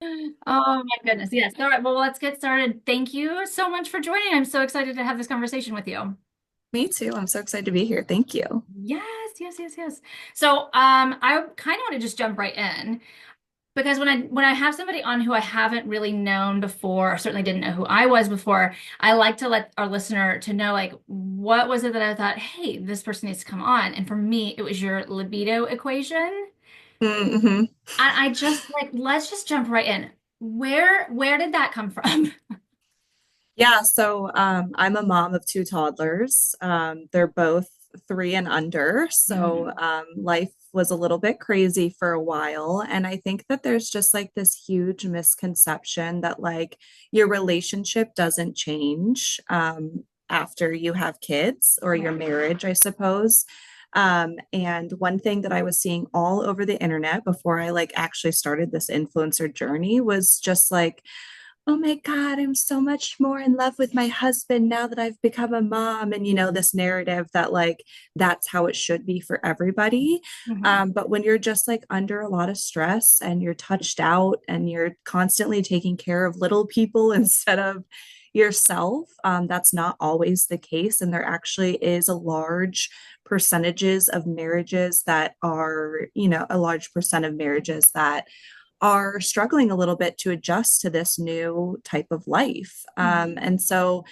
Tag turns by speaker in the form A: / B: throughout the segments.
A: Oh my goodness. Yes. All right. Well, let's get started. Thank you so much for joining. I'm so excited to have this conversation with you.
B: Me too. I'm so excited to be here. Thank you.
A: Yes, yes, yes, yes. So, I kind of want to just jump right in because when I have somebody on who I haven't really known before, or certainly didn't know who I was before, I like to let our listener to know like what was it that I thought, hey, this person needs to come on. And for me, it was your libido equation.
B: hmm
A: I just like let's just jump right in. Where did that come from?
B: Yeah, so I'm a mom of two toddlers. They're both 3 and under. So
A: Mm.
B: life was a little bit crazy for a while. And I think that there's just like this huge misconception that like your relationship doesn't change after you have kids or your
A: Right.
B: marriage, I suppose. And one thing that I was seeing all over the internet before I like actually started this influencer journey was just like, oh my God, I'm so much more in love with my husband now that I've become a mom. And, this narrative that like that's how it should be for everybody.
A: Mhm.
B: But when you're just like under a lot of stress and you're touched out and you're constantly taking care of little people instead of yourself, that's not always the case. And there actually is a large percentages of marriages that are, a large percent of marriages that are struggling a little bit to adjust to this new type of life.
A: Mhm.
B: And so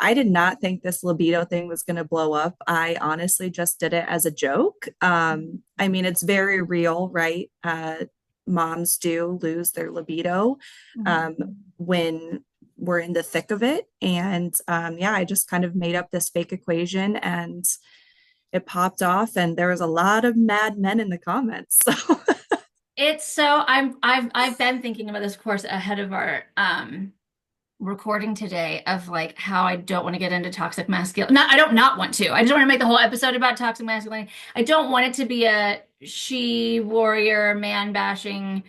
B: I did not think this libido thing was going to blow up. I honestly just did it as a joke. I mean, it's very real, right? Moms do lose their libido
A: Mhm.
B: um, when we're in the thick of it. And yeah, I just kind of made up this fake equation and it popped off, and there was a lot of mad men in the comments. So
A: It's so I've been thinking about this course ahead of our recording today of like how I don't want to get into toxic masculinity. Not I don't not want to. I just want to make the whole episode about toxic masculinity. I don't want it to be a she warrior man bashing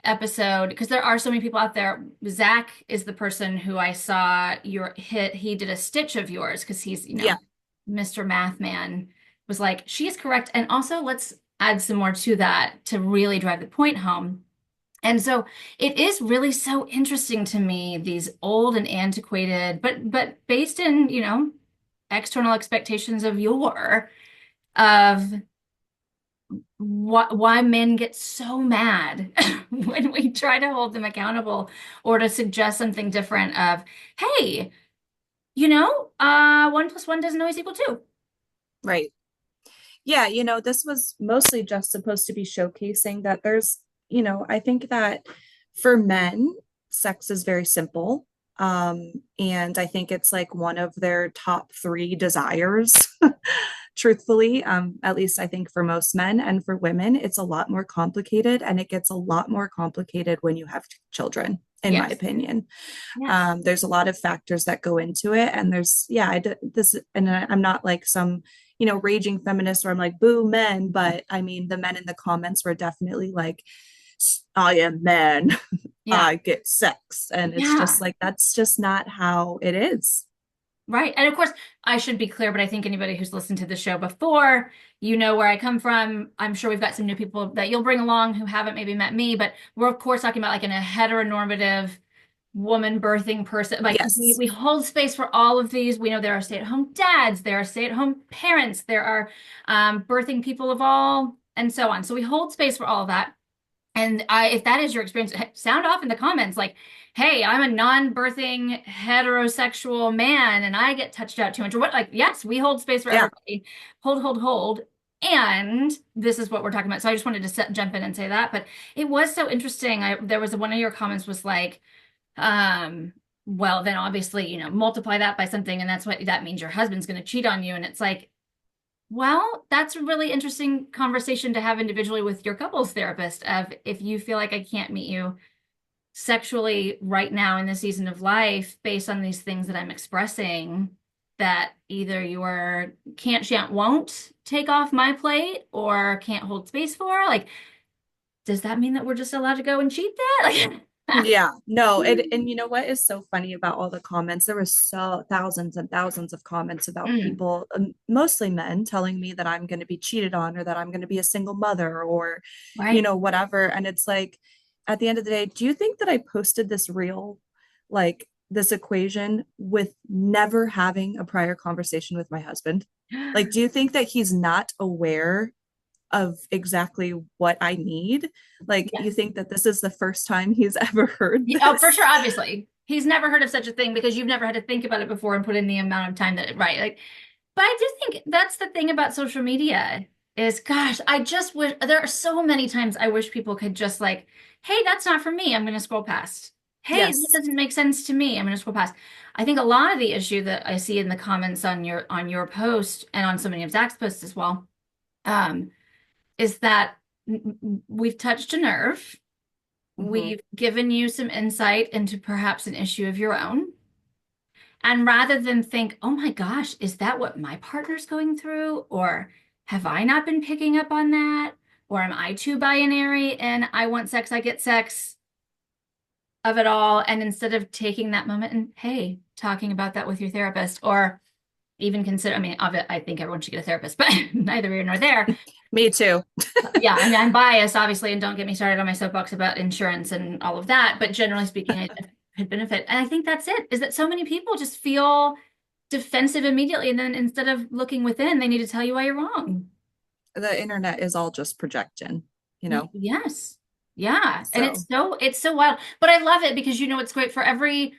A: episode because there are so many people out there. Zach is the person who I saw your hit. He did a stitch of yours because he's,
B: yeah.
A: Mr. Math Man was like, she is correct. And also let's add some more to that to really drive the point home. And so it is really so interesting to me, these old and antiquated, but based in, external expectations of of why men get so mad when we try to hold them accountable or to suggest something different of, hey, 1 plus 1 doesn't always equal 2.
B: Right. Yeah, this was mostly just supposed to be showcasing that there's, I think that for men, sex is very simple. And I think it's like one of their top three desires, truthfully. At least I think for most men, and for women, it's a lot more complicated, and it gets a lot more complicated when you have children, in my
A: Yes.
B: opinion.
A: Yes.
B: There's a lot of factors that go into it, and there's yeah, this, and I'm not like some raging feminist where I'm like boo men, but I mean the men in the comments were definitely like, I am man,
A: Yeah.
B: I get sex, and it's just
A: Yeah.
B: like that's just not how it is.
A: Right. And of course, I should be clear, but I think anybody who's listened to the show before, you know where I come from. I'm sure we've got some new people that you'll bring along who haven't maybe met me, but we're of course talking about like in a heteronormative woman birthing person. Like
B: Yes.
A: we hold space for all of these. We know there are stay-at-home dads, there are stay-at-home parents, there are birthing people of all, and so on. So we hold space for all of that. And if that is your experience, sound off in the comments like, hey, I'm a non-birthing heterosexual man and I get touched out too much. Or what? Like, yes, we hold space for
B: Yeah.
A: everybody. Hold, hold, hold. And this is what we're talking about. So I just wanted to jump in and say that. But it was so interesting. There was one of your comments was like, um, well, then obviously, multiply that by something, and that's what that means your husband's going to cheat on you. And it's like, well, that's a really interesting conversation to have individually with your couples therapist of if you feel like I can't meet you sexually right now in this season of life based on these things that I'm expressing, that either you are can't, shan't, won't take off my plate or can't hold space for. Like, does that mean that we're just allowed to go and cheat that? Like,
B: Yeah, no, and you know what is so funny about all the comments? There were so thousands and thousands of comments about
A: mm,
B: people, mostly men, telling me that I'm going to be cheated on or that I'm going to be a single mother or,
A: right.
B: whatever. And it's like, at the end of the day, do you think that I posted this reel, like this equation, with never having a prior conversation with my husband? Like, do you think that he's not aware of exactly what I need? Like, you
A: Yes.
B: think that this is the first time he's ever heard
A: Yeah, oh, for
B: this?
A: sure, obviously. He's never heard of such a thing because you've never had to think about it before and put in the amount of time that, right? Like, but I do think that's the thing about social media is, gosh, I just wish there are so many times I wish people could just like, hey, that's not for me. I'm going to scroll past. Hey, that
B: Yes.
A: doesn't make sense to me. I'm going to scroll past. I think a lot of the issue that I see in the comments on your post and on so many of Zach's posts as well, um, is that we've touched a nerve.
B: Mm-hmm.
A: We've given you some insight into perhaps an issue of your own. And rather than think, oh my gosh, is that what my partner's going through? Or have I not been picking up on that? Or am I too binary and I want sex, I get sex of it all? And instead of taking that moment and, hey, talking about that with your therapist, or even consider, I mean, I think everyone should get a therapist, but neither here nor there.
B: Me too.
A: Yeah, I mean, I'm biased, obviously, and don't get me started on my soapbox about insurance and all of that. But generally speaking, I could benefit. And I think that's it, is that so many people just feel defensive immediately. And then instead of looking within, they need to tell you why you're wrong.
B: The internet is all just projection, you know?
A: Yes. Yeah. And
B: So,
A: it's so wild. But I love it because it's great for every,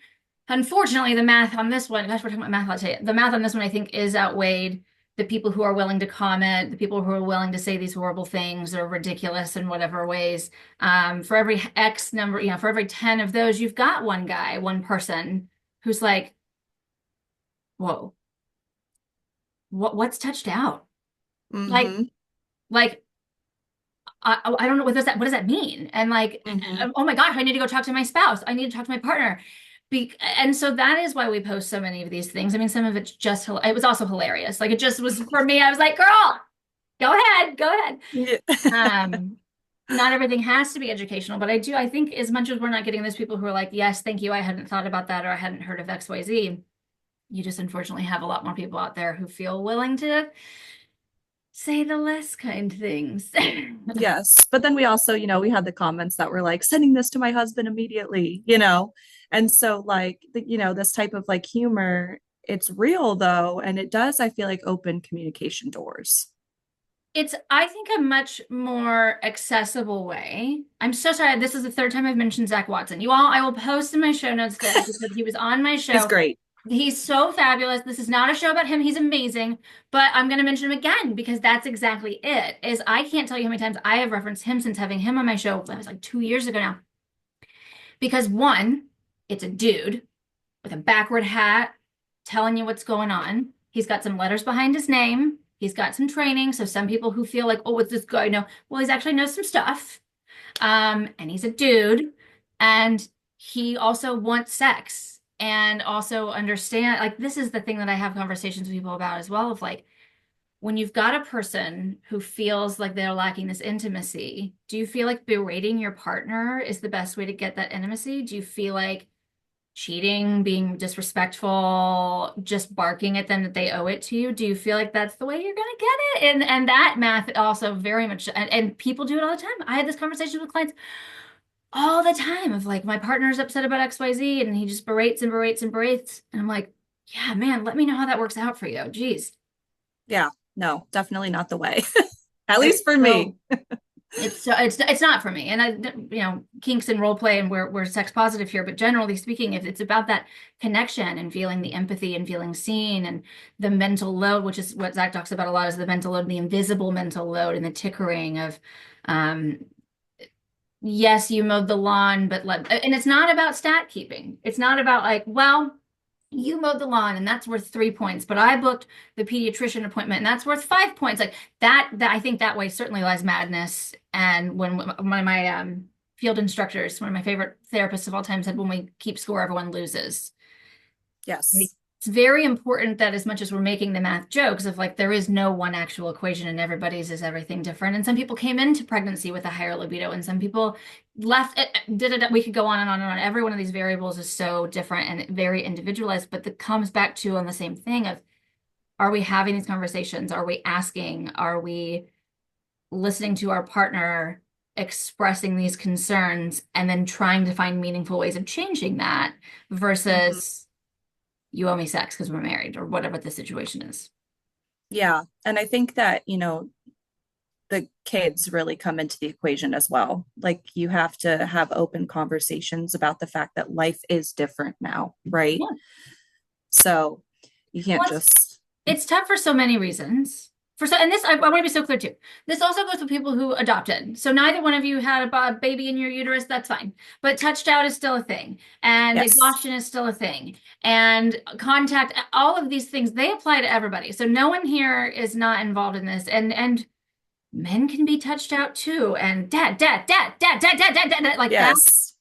A: unfortunately, the math on this one, gosh, we're talking about math, I'll tell you. The math on this one, I think, is outweighed the people who are willing to comment, the people who are willing to say these horrible things or ridiculous in whatever ways. For every X number, for every 10 of those, you've got one guy, one person who's like, whoa, what's touched out? Like,
B: mm-hmm,
A: like I don't know what does that mean? And like,
B: mm-hmm.
A: oh my gosh, I need to go talk to my spouse. I need to talk to my partner. And so that is why we post so many of these things. I mean, some of it's just, it was also hilarious. Like it just was for me, I was like, girl, go ahead, go ahead.
B: Yeah.
A: Um, Not everything has to be educational, but I think as much as we're not getting those people who are like, yes, thank you, I hadn't thought about that or I hadn't heard of XYZ, you just unfortunately have a lot more people out there who feel willing to say the less kind things.
B: Yes. But then we also, we had the comments that were like, sending this to my husband immediately. And so, like, this type of like humor, it's real though. And it does, I feel like, open communication doors.
A: It's, I think, a much more accessible way. I'm so sorry. This is the third time I've mentioned Zach Watson. You all, I will post in my show notes the episode he was on my
B: He's
A: show.
B: great.
A: He's so fabulous. This is not a show about him. He's amazing, but I'm going to mention him again because that's exactly it. Is I can't tell you how many times I have referenced him since having him on my show. That was like 2 years ago now. Because one, it's a dude with a backward hat telling you what's going on. He's got some letters behind his name. He's got some training. So some people who feel like, oh, what's this guy know? Well, he's actually knows some stuff. And he's a dude. And he also wants sex and also understand, like, this is the thing that I have conversations with people about as well, of like, when you've got a person who feels like they're lacking this intimacy, do you feel like berating your partner is the best way to get that intimacy? Do you feel like cheating, being disrespectful, just barking at them that they owe it to you? Do you feel like that's the way you're gonna get it? And that math also very much, and people do it all the time. I had this conversation with clients all the time of like, my partner's upset about XYZ and he just berates and berates and berates. And I'm like, yeah, man, let me know how that works out for you. Geez.
B: Yeah. No, definitely not the way. At
A: It's
B: least for me.
A: so it's not for me. And kinks and role play and we're sex positive here, but generally speaking, if it's about that connection and feeling the empathy and feeling seen and the mental load, which is what Zach talks about a lot, is the mental load, the invisible mental load and the tickering of um yes, you mowed the lawn, but and it's not about stat keeping. It's not about like, well, you mowed the lawn and that's worth 3 points, but I booked the pediatrician appointment and that's worth 5 points. Like that I think that way certainly lies madness. And when one of my field instructors, one of my favorite therapists of all time, said, when we keep score, everyone loses.
B: Yes.
A: It's very important that as much as we're making the math jokes of like there is no one actual equation and everybody's is everything different. And some people came into pregnancy with a higher libido and some people left it, did it. We could go on and on and on. Every one of these variables is so different and very individualized, but that comes back to on the same thing of, are we having these conversations? Are we asking? Are we listening to our partner? expressing these concerns and then trying to find meaningful ways of changing that
B: Mhm.
A: versus you owe me sex because we're married or whatever the situation is.
B: Yeah. And I think that, the kids really come into the equation as well. Like you have to have open conversations about the fact that life is different now, right?
A: Yeah.
B: So you can't
A: Well,
B: just,
A: it's tough for so many reasons. For so, and this, I want to be so clear too. This also goes with people who adopted. So neither one of you had a baby in your uterus, that's fine. But touched out is still a thing, and
B: yes,
A: exhaustion is still a thing, and contact, all of these things, they apply to everybody. So no one here is not involved in this. And men can be touched out too. And dad, like that.
B: yes,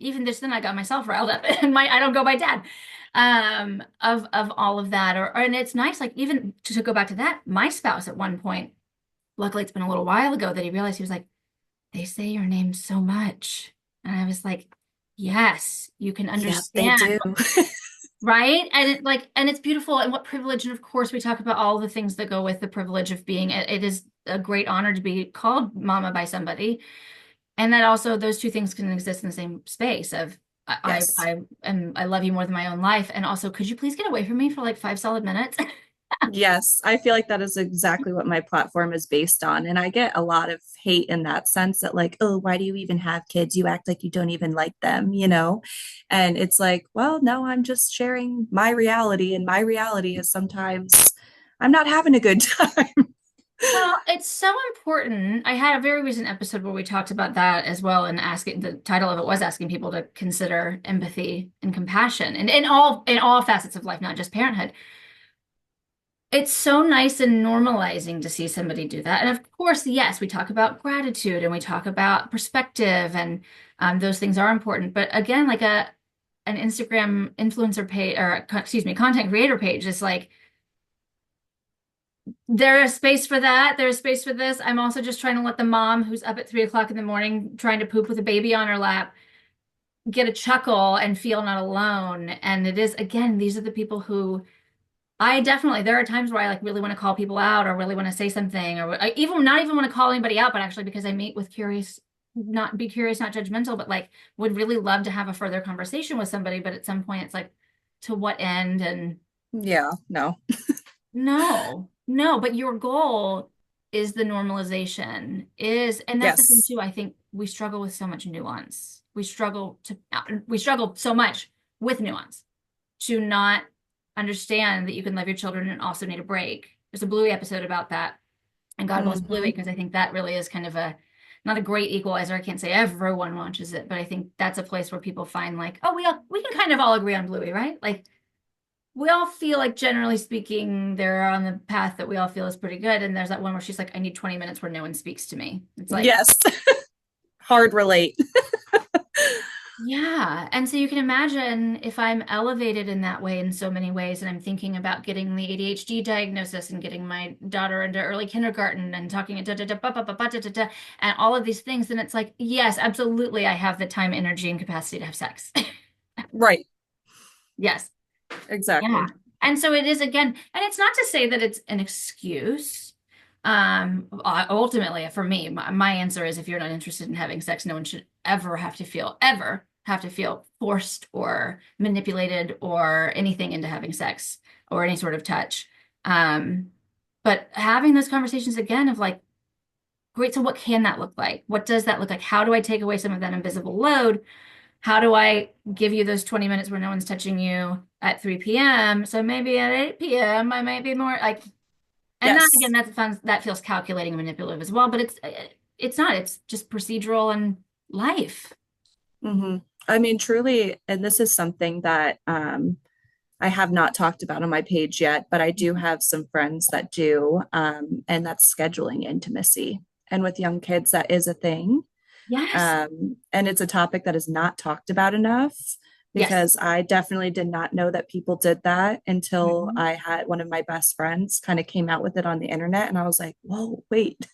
A: Even just then I got myself riled up and I don't go by dad of all of that or and it's nice like even to go back to that my spouse at one point luckily it's been a little while ago that he realized he was like they say your name so much and I was like yes you can
B: yeah, they
A: understand
B: do.
A: right and it like and it's beautiful and what privilege and of course we talk about all the things that go with the privilege of being it is a great honor to be called mama by somebody and that also those two things can exist in the same space of
B: Yes.
A: I love you more than my own life. And also, could you please get away from me for like 5 solid minutes?
B: Yes, I feel like that is exactly what my platform is based on. And I get a lot of hate in that sense that, like, oh, why do you even have kids? You act like you don't even like them, you know? And it's like, well, no, I'm just sharing my reality. And my reality is sometimes I'm not having a good time.
A: Well, it's so important. I had a very recent episode where we talked about that as well, and asking the title of it was asking people to consider empathy and compassion and in all facets of life, not just parenthood. It's so nice and normalizing to see somebody do that. And of course, yes, we talk about gratitude and we talk about perspective and those things are important. But again, like a an Instagram influencer page or excuse me, content creator page is like there's space for that. There's space for this. I'm also just trying to let the mom who's up at 3 o'clock in the morning trying to poop with a baby on her lap get a chuckle and feel not alone. And it is again, these are the people who I definitely, there are times where I like really want to call people out or really want to say something or I even not even want to call anybody out, but actually because I meet with curious, not be curious, not judgmental, but like would really love to have a further conversation with somebody. But at some point it's like, to what end? And
B: Yeah, no.
A: no, no, but your goal is the normalization is, and that's the thing
B: Yes.
A: too. I think we struggle with so much nuance. We struggle so much with nuance to not understand that you can love your children and also need a break. There's a Bluey episode about that. And God bless Bluey,
B: Hmm.
A: because I think that really is kind of a not a great equalizer. I can't say everyone watches it, but I think that's a place where people find like, oh, we can kind of all agree on Bluey, right? Like we all feel like generally speaking, they're on the path that we all feel is pretty good. And there's that one where she's like, I need 20 minutes where no one speaks to me. It's like,
B: Yes. Hard relate.
A: yeah. And so you can imagine if I'm elevated in that way in so many ways, and I'm thinking about getting the ADHD diagnosis and getting my daughter into early kindergarten and talking da, da, da, ba, ba, ba, ba, da, da, da, and all of these things, then it's like, yes, absolutely, I have the time, energy, and capacity to have sex.
B: Right.
A: Yes. Yeah.
B: Exactly.
A: And so it is again, and it's not to say that it's an excuse. Ultimately, for me, my answer is if you're not interested in having sex, no one should ever have to feel forced or manipulated or anything into having sex or any sort of touch. Um, but having those conversations again of like, great, so what can that look like? What does that look like? How do I take away some of that invisible load? How do I give you those 20 minutes where no one's touching you at 3 p.m.? So maybe at 8 p.m. I might be more like, and that again,
B: Yes.
A: that's fun. That feels calculating and manipulative as well, but it's not. It's just procedural and life.
B: Hmm. I mean, truly, and this is something that I have not talked about on my page yet, but I do have some friends that do, and that's scheduling intimacy. And with young kids, that is a thing.
A: Yes.
B: And it's a topic that is not talked about enough
A: Yes.
B: because I definitely did not know that people did that until
A: Mhm.
B: I had one of my best friends kind of came out with it on the internet. And I was like, whoa, wait,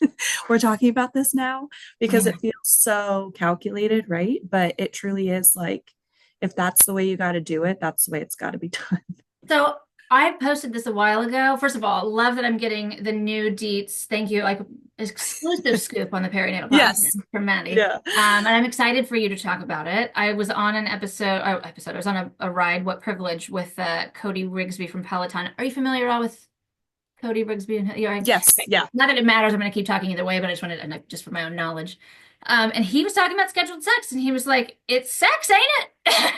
B: we're talking about this now because
A: Yeah.
B: it feels so calculated, right? But it truly is like, if that's the way you got to do it, that's the way it's got to be done.
A: So I posted this a while ago. First of all, love that I'm getting the new deets. Thank you. Like exclusive scoop on the perinatal
B: Yes.
A: podcast from Maddie.
B: Yeah.
A: And I'm excited for you to talk about it. I was on an I was on a ride, What Privilege, with Cody Rigsby from Peloton. Are you familiar at all with Cody Rigsby? And you're right.
B: Yes.
A: Okay.
B: Yeah.
A: Not that it matters. I'm going to keep talking either way, but I just wanted, and just for my own knowledge. And he was talking about scheduled sex, and he was like, "It's sex, ain't it?"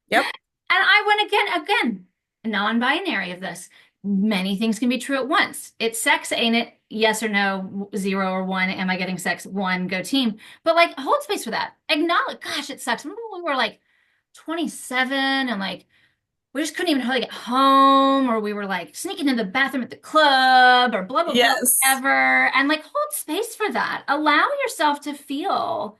B: Yep.
A: And I went again, non-binary of this. Many things can be true at once. It's sex, ain't it? Yes or no, zero or one. Am I getting sex? One, go team. But like, hold space for that. Acknowledge, gosh, it sucks. Remember when we were like 27 and like we just couldn't even hardly get home, or we were like sneaking in the bathroom at the club, or blah, blah, blah,
B: Yes.
A: whatever. And like, hold space for that. Allow yourself to feel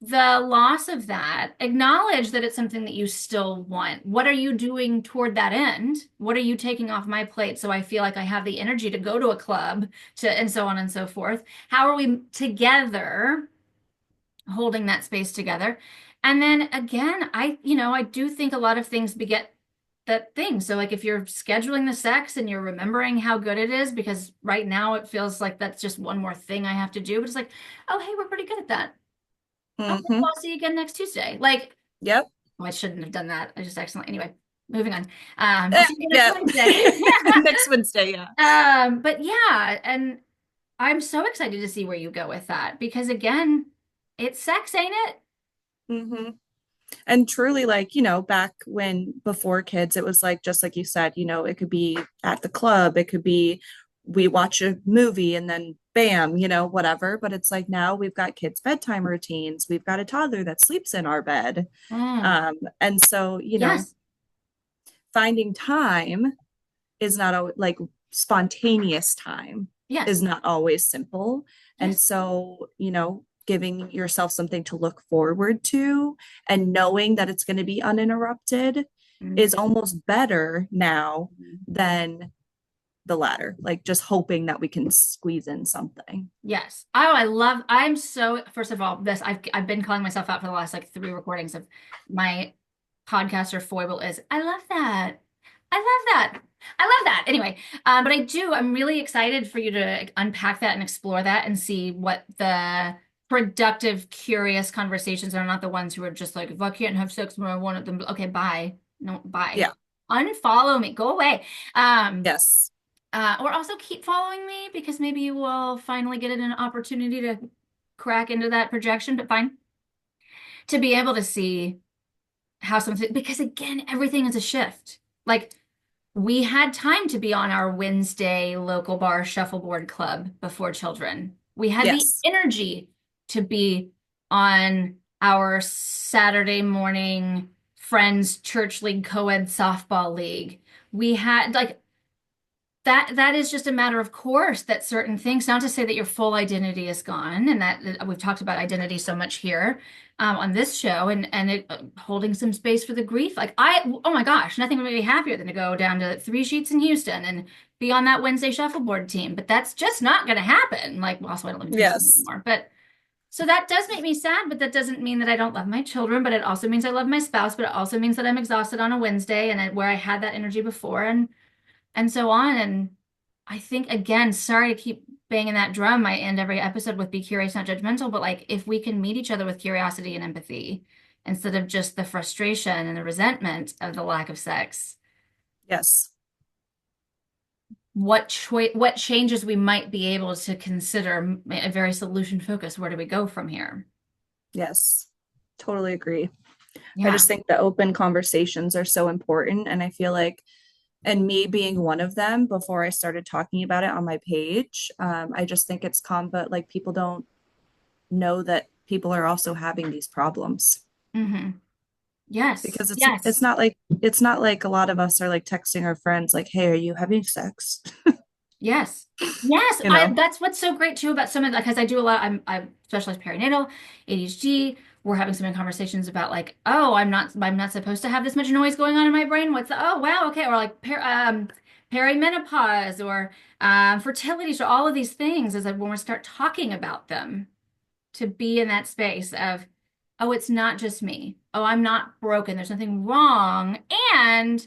A: the loss of that. Acknowledge that it's something that you still want. What are you doing toward that end? What are you taking off my plate so I feel like I have the energy to go to a club, to, and so on and so forth? How are we together holding that space together? And then again, I do think a lot of things beget that thing. So like if you're scheduling the sex and you're remembering how good it is, because right now it feels like that's just one more thing I have to do, but it's like, oh, hey, we're pretty good at that. Okay,
B: Hmm.
A: well, I'll see you again next Tuesday. Like,
B: Yep.
A: oh, I shouldn't have done that. I just accidentally. Anyway, moving on. I'll
B: Eh,
A: see you next
B: yeah.
A: Wednesday.
B: Next Wednesday. Yeah.
A: But yeah, and I'm so excited to see where you go with that because again, it's sex, ain't it?
B: Hmm. And truly, like, back when before kids, it was like, just like you said, it could be at the club, it could be we watch a movie and then bam, whatever. But it's like now we've got kids' bedtime routines, we've got a toddler that sleeps in our bed.
A: Mm,
B: And so,
A: yes,
B: finding time is not like spontaneous time
A: yes,
B: is not always simple. And
A: yes.
B: so, giving yourself something to look forward to and knowing that it's going to be uninterrupted is
A: Mhm.
B: almost better now than the latter, like just hoping that we can squeeze in something.
A: Yes. Oh, I'm so, first of all, I've been calling myself out for the last like three recordings of my podcaster foible is I love that. I love that. I love that. Anyway, but I'm really excited for you to unpack that and explore that and see what the productive, curious conversations are, not the ones who are just like, if I can't have sex when I want them, okay, bye. No, bye.
B: Yeah.
A: Unfollow me. Go away. Um,
B: Yes.
A: or also keep following me because maybe you will finally get an opportunity to crack into that projection, but fine. To be able to see how something, because again, everything is a shift. Like we had time to be on our Wednesday local bar shuffleboard club before children. We had the
B: Yes.
A: energy to be on our Saturday morning friends church league co-ed softball league. We had like that is just a matter of course that certain things, not to say that your full identity is gone, and that we've talked about identity so much here on this show, and holding some space for the grief. Like oh my gosh, nothing would make me happier than to go down to Three Sheets in Houston and be on that Wednesday shuffleboard team. But that's just not going to happen. Like, well, also I don't live in Houston
B: Yes.
A: anymore, but so that does make me sad. But that doesn't mean that I don't love my children. But it also means I love my spouse. But it also means that I'm exhausted on a Wednesday, and where I had that energy before, and so on. And I think, again, sorry to keep banging that drum. I end every episode with be curious, not judgmental, but like if we can meet each other with curiosity and empathy instead of just the frustration and the resentment of the lack of sex,
B: Yes.
A: what changes we might be able to consider a very solution focused. Where do we go from here?
B: Yes. Totally agree. I
A: Yeah.
B: just think the open conversations are so important. And I feel like, and me being one of them before I started talking about it on my page, I just think it's but like people don't know that people are also having these problems
A: Hmm. Yes.
B: because it's
A: Yes.
B: not like a lot of us are like texting our friends like, hey, are you having sex?
A: Yes. Yes,
B: You know?
A: that's what's so great too about some of because I do a lot. I specialize perinatal, ADHD. We're having some conversations about like, oh, I'm not supposed to have this much noise going on in my brain. What's the, oh wow, okay, or like perimenopause or fertility, so all of these things is like when we start talking about them, to be in that space of, oh, it's not just me. Oh, I'm not broken. There's nothing wrong. And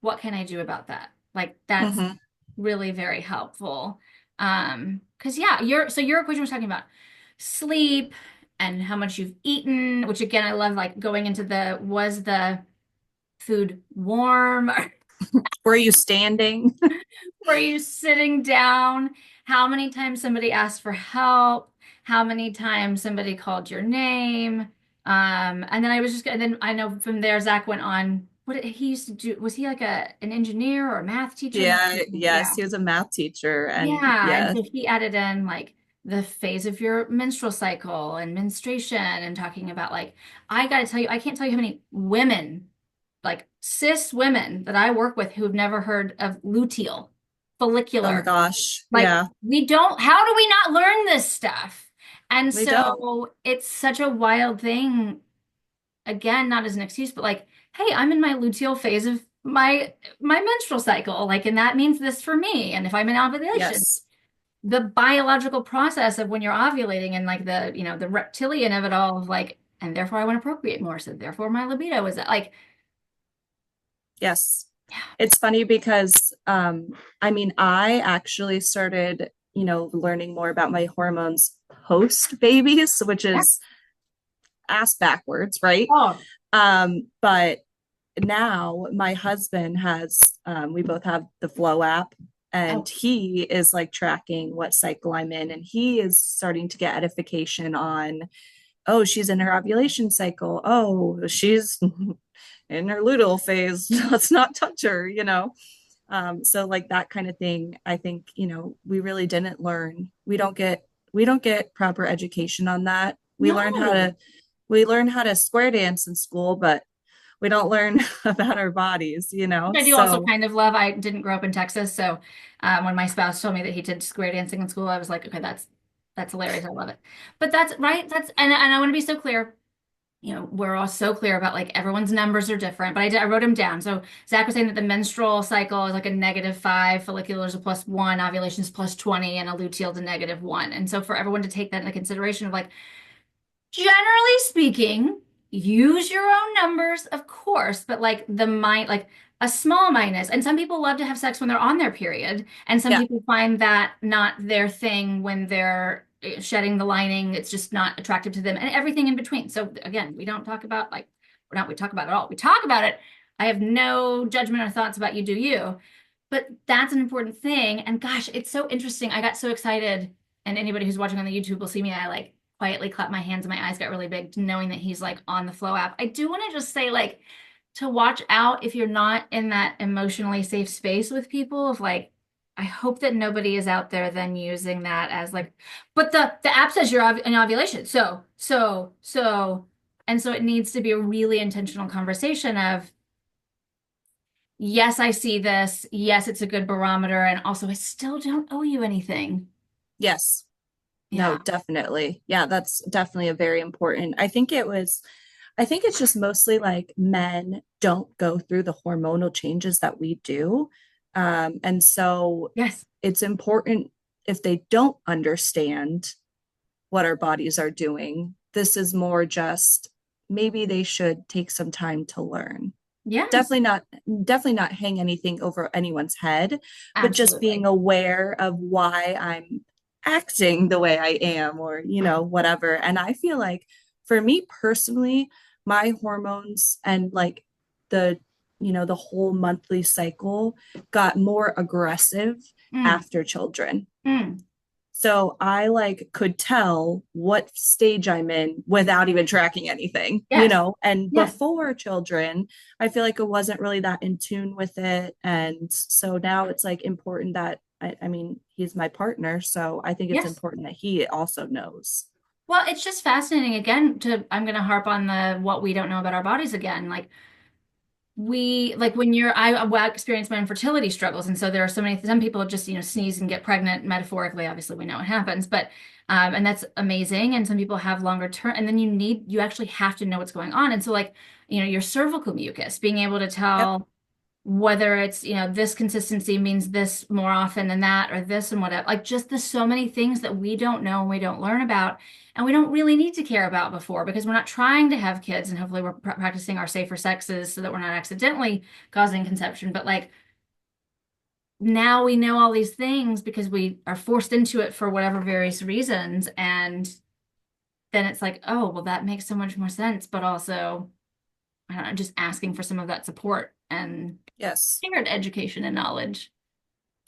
A: what can I do about that? Like that's
B: Hmm.
A: really very helpful. Because yeah, your equation was talking about sleep and how much you've eaten, which again I love like going into the was the food warm?
B: Were you standing?
A: Were you sitting down? How many times somebody asked for help? How many times somebody called your name? And then I was just, and then I know from there, Zach went on. What did he used to do? Was he like an engineer or a math teacher? Not,
B: Yeah, yes,
A: yeah.
B: he was a math teacher, and
A: Yeah. And
B: yeah,
A: so he added in like the phase of your menstrual cycle and menstruation and talking about like, I got to tell you, I can't tell you how many women like cis women that I work with who've never heard of luteal,
B: oh my
A: follicular.
B: gosh,
A: Like,
B: yeah,
A: we don't, how do we not learn this stuff? And
B: we don't.
A: so it's such a wild thing, again, not as an excuse, but like, hey, I'm in my luteal phase of my menstrual cycle, like, and that means this for me. And if I'm in ovulation,
B: Yes,
A: the biological process of when you're ovulating and like the, the reptilian of it all of like, and therefore I want to procreate more. So therefore my libido is like,
B: yes.
A: yeah,
B: It's funny because I mean, I actually started, learning more about my hormones post babies, which
A: yeah.
B: is ass backwards, right?
A: Oh,
B: But now my husband has, we both have the Flow app, and
A: oh,
B: he is like tracking what cycle I'm in, and he is starting to get edification on, oh, she's in her ovulation cycle. Oh, she's in her luteal phase. Let's not touch her. So like that kind of thing, I think, we really didn't learn. We don't get proper education on that.
A: no.
B: We learn how to square dance in school, but we don't learn about our bodies.
A: I do also
B: So
A: kind of love. I didn't grow up in Texas, so when my spouse told me that he did square dancing in school, I was like, okay, that's hilarious. I love it. But that's right. And I want to be so clear. We're all so clear about like everyone's numbers are different, but I wrote them down. So Zach was saying that the menstrual cycle is like a -5, follicular's a +1, ovulation's +20, and a luteal's a -1. And so for everyone to take that into consideration of like generally speaking, use your own numbers, of course, but like the mind, like a small minus. And some people love to have sex when they're on their period, and some
B: yeah,
A: people find that not their thing when they're shedding the lining. It's just not attractive to them, and everything in between. So again, we don't talk about like we talk about it all. We talk about it. I have no judgment or thoughts about you do you, but that's an important thing. And gosh, it's so interesting. I got so excited, and anybody who's watching on the YouTube will see me. I like quietly clapped my hands and my eyes got really big knowing that he's like on the Flow app. I do want to just say like to watch out if you're not in that emotionally safe space with people of like I hope that nobody is out there then using that as like but the app says you're in ovulation. So and so it needs to be a really intentional conversation of yes, I see this. Yes, it's a good barometer and also I still don't owe you anything.
B: yes. No,
A: Yeah.
B: definitely. Yeah, that's definitely a very important. I think it's just mostly like men don't go through the hormonal changes that we do. And so
A: Yes.
B: it's important if they don't understand what our bodies are doing. This is more just maybe they should take some time to learn.
A: Yes.
B: Definitely not hang anything over anyone's head, but just being
A: Absolutely.
B: aware of why I'm acting the way I am, or whatever. And I feel like for me personally, my hormones and like the the whole monthly cycle got more aggressive
A: Mm,
B: after children.
A: mm.
B: So I like could tell what stage I'm in without even tracking anything,
A: Yes.
B: and
A: Yes.
B: before children, I feel like I wasn't really that in tune with it. And so now it's like important that I mean, he's my partner. So I think it's
A: Yes.
B: important that he also knows.
A: Well, it's just fascinating again I'm going to harp on the what we don't know about our bodies again. Like we like when you're I experienced my infertility struggles and so there are some people just sneeze and get pregnant metaphorically obviously we know what happens but and that's amazing and some people have longer term and then you actually have to know what's going on and so like your cervical mucus being able to
B: Yep.
A: tell whether it's, this consistency means this more often than that, or this and whatever. Like just there's so many things that we don't know and we don't learn about, and we don't really need to care about before because we're not trying to have kids, and hopefully we're practicing our safer sexes so that we're not accidentally causing conception. But like now we know all these things because we are forced into it for whatever various reasons, and then it's like, oh, well, that makes so much more sense. But also, I don't know, just asking for some of that support and
B: Yes.
A: shared education and knowledge.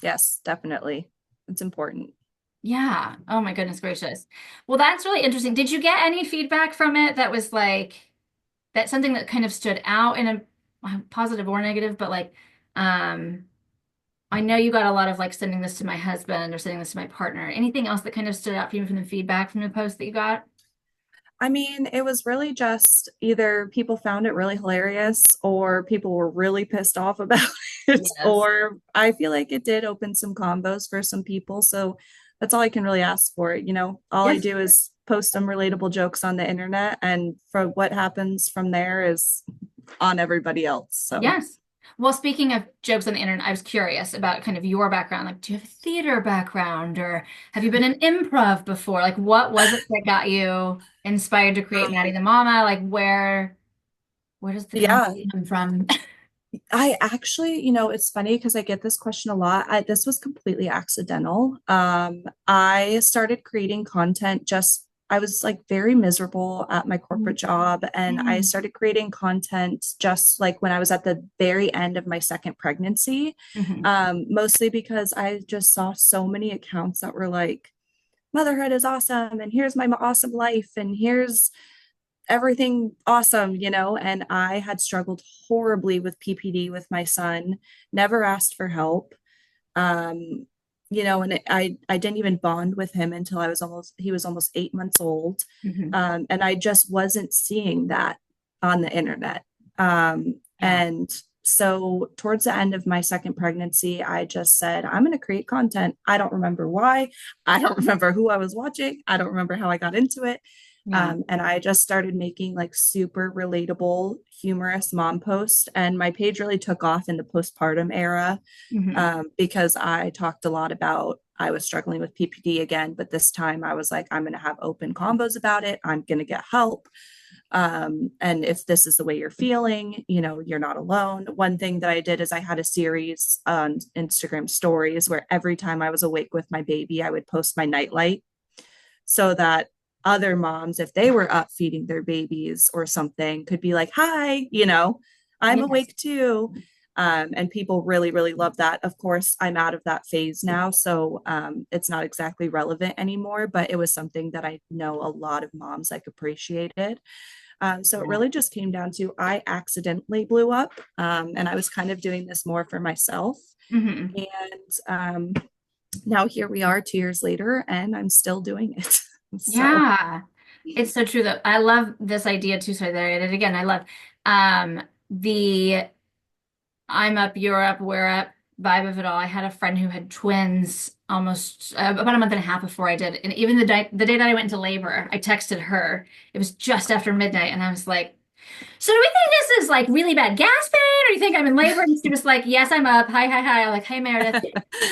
B: Yes, definitely. It's important.
A: Yeah. Oh my goodness gracious. Well, that's really interesting. Did you get any feedback from it that was like that something that kind of stood out in a positive or negative, but like um I know you got a lot of like sending this to my husband or sending this to my partner. Anything else that kind of stood out for you from the feedback from the post that you got?
B: I mean, it was really just either people found it really hilarious or people were really pissed off about it,
A: Yes.
B: or I feel like it did open some combos for some people. So that's all I can really ask for. All I
A: Yes.
B: do is post some relatable jokes on the internet, and for what happens from there is on everybody else. So,
A: Yes. Well, speaking of jokes on the internet, I was curious about kind of your background. Like, do you have a theater background or have you been in improv before? Like, what was it that got you inspired to create Maddie
B: um,
A: the Mama? Like, where does the
B: yeah,
A: comedy come from?
B: I actually, it's funny because I get this question a lot. This was completely accidental. I started creating content I was like very miserable at my corporate job, and I
A: Mm-hmm.
B: started creating content just like when I was at the very end of my second pregnancy, mostly because I just saw so many accounts that were like, motherhood is awesome, and here's my awesome life, and here's everything awesome, and I had struggled horribly with PPD with my son, never asked for help. Um, and I didn't even bond with him until he was almost 8 months old.
A: Hmm.
B: And I just wasn't seeing that on the internet.
A: Yeah.
B: And so towards the end of my second pregnancy, I just said, I'm going to create content. I don't remember why. I don't remember who I was watching. I don't remember how I got into it.
A: Yeah.
B: And I just started making like super relatable, humorous mom posts. And my page really took off in the postpartum era,
A: Hmm.
B: because I talked a lot about I was struggling with PPD again, but this time I was like, I'm going to have open combos about it. I'm going to get help. And if this is the way you're feeling, you're not alone. One thing that I did is I had a series on Instagram stories where every time I was awake with my baby, I would post my nightlight so that other moms, if they were up feeding their babies or something, could be like, hi, I'm
A: Yes.
B: awake too. And people really, really love that. Of course, I'm out of that phase now, so it's not exactly relevant anymore, but it was something that I know a lot of moms like appreciated. So it
A: Yeah.
B: really just came down to I accidentally blew up, and I was kind of doing this more for myself.
A: Hmm.
B: And now here we are 2 years later, and I'm still doing it. So,
A: Yeah. It's so true that I love this idea too. Sorry, there it again. I love the I'm up, you're up, we're up vibe of it all. I had a friend who had twins almost about a month and a half before I did. And even the day that I went into labor, I texted her. It was just after midnight. And I was like, so do we think this is like really bad gas pain? Or do you think I'm in labor? And she was like, yes, I'm up. Hi, hi, hi. I'm like, hey, Meredith.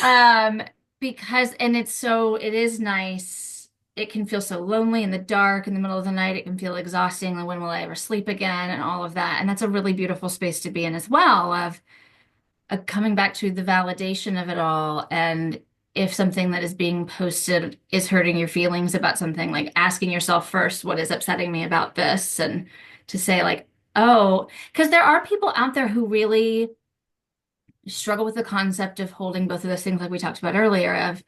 A: Um, and it is nice. It can feel so lonely in the dark, in the middle of the night. It can feel exhausting. Like, when will I ever sleep again? And all of that. And that's a really beautiful space to be in as well, of coming back to the validation of it all. And if something that is being posted is hurting your feelings about something, like asking yourself first, what is upsetting me about this? And to say, like, oh, because there are people out there who really struggle with the concept of holding both of those things, like we talked about earlier, of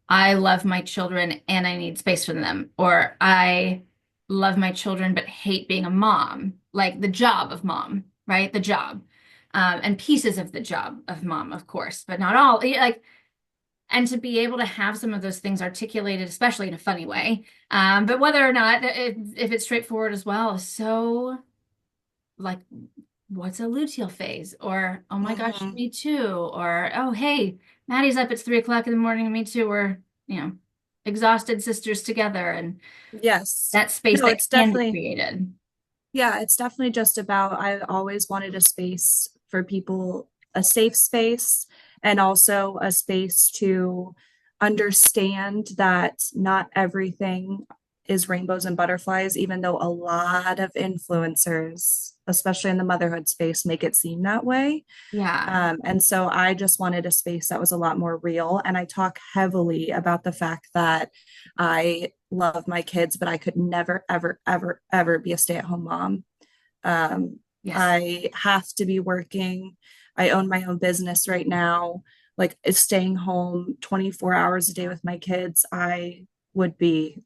A: I love my children and I need space from them, or I love my children but hate being a mom, like the job of mom, right? The job. And pieces of the job of mom, of course, but not all. Like, and to be able to have some of those things articulated, especially in a funny way, but whether or not, if it's straightforward as well, is so like, what's a luteal phase? Or, oh my gosh,
B: mhm.
A: me too. Or, oh, hey, Maddie's up, it's 3 o'clock in the morning, and me too. We're, you know, exhausted sisters together. And
B: Yes.
A: that space
B: No,
A: that
B: it's
A: can be
B: definitely,
A: created.
B: yeah, it's definitely just about, I always wanted a space for people a safe space and also a space to understand that not everything is rainbows and butterflies, even though a lot of influencers, especially in the motherhood space, make it seem that way.
A: Yeah.
B: And so I just wanted a space that was a lot more real. And I talk heavily about the fact that I love my kids, but I could never, ever, ever, ever be a stay-at-home mom. Um,
A: Yes.
B: I have to be working. I own my own business right now. Like staying home 24 hours a day with my kids, I would be,